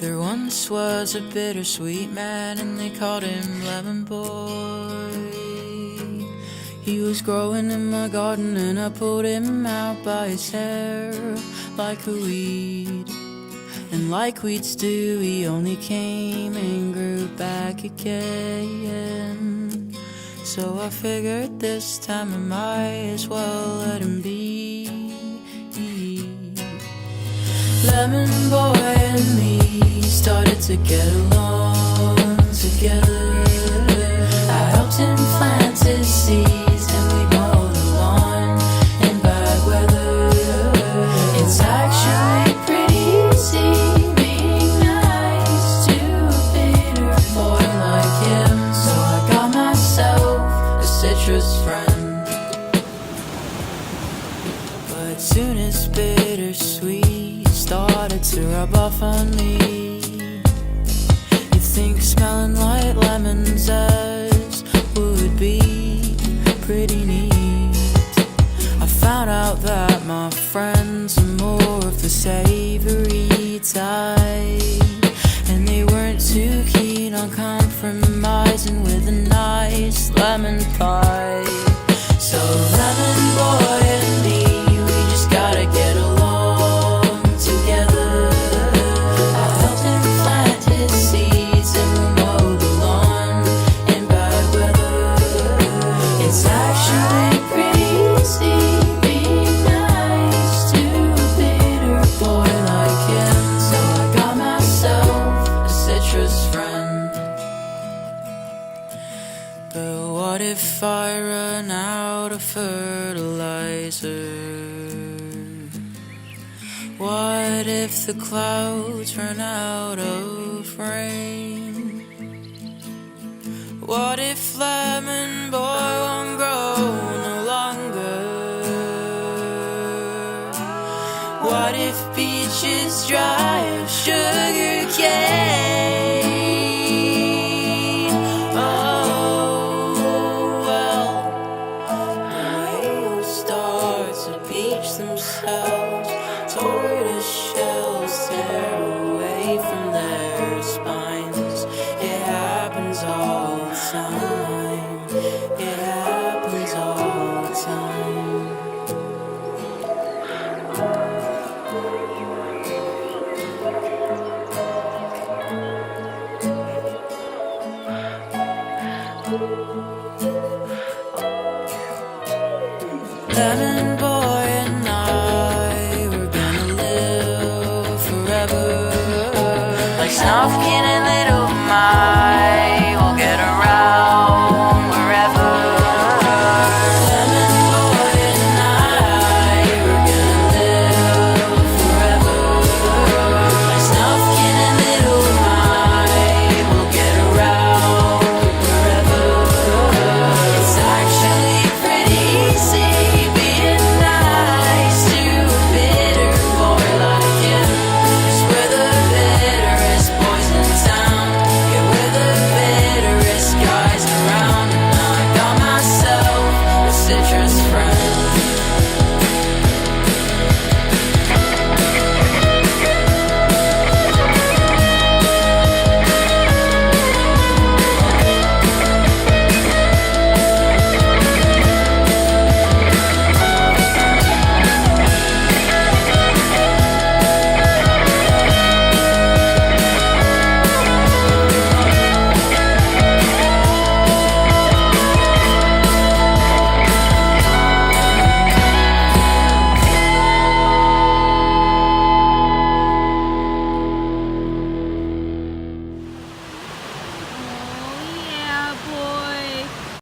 There once was a bittersweet man, and they called him Lemon Boy. He was growing in my garden, and I pulled him out by his hair like a weed. And like weeds do, he only came and grew back again. So I figured this time I might as well let him be. Lemon Boy and me started to get along together. I helped him plant his seeds, and we mowed the lawn in bad weather. It's actually pretty easy being nice to a bitter boy like him. So I got myself a citrus friend. But soon as bittersweet started to rub off on me, you'd think smelling like lemon zest would be pretty neat. I found out that my friends are more of the savory type, and they weren't too keen on compromising with a nice lemon pie. So Lemon Boy and me, we just gotta get along together. I helped him plant his seeds, and we'll mow the lawn in bad weather. It's actually pretty easy being nice to a bitter boy like him. So I got myself a citrus friend. But what if I run out of fertilizer? What if the clouds run out of rain? What if Lemon Boy won't grow no longer? What if beaches dry of sugar cane? Oh, well, the whales start to beach themselves. Tortoise shells tear away from their spines. It happens all the time. It happens all the time. Lemon Boy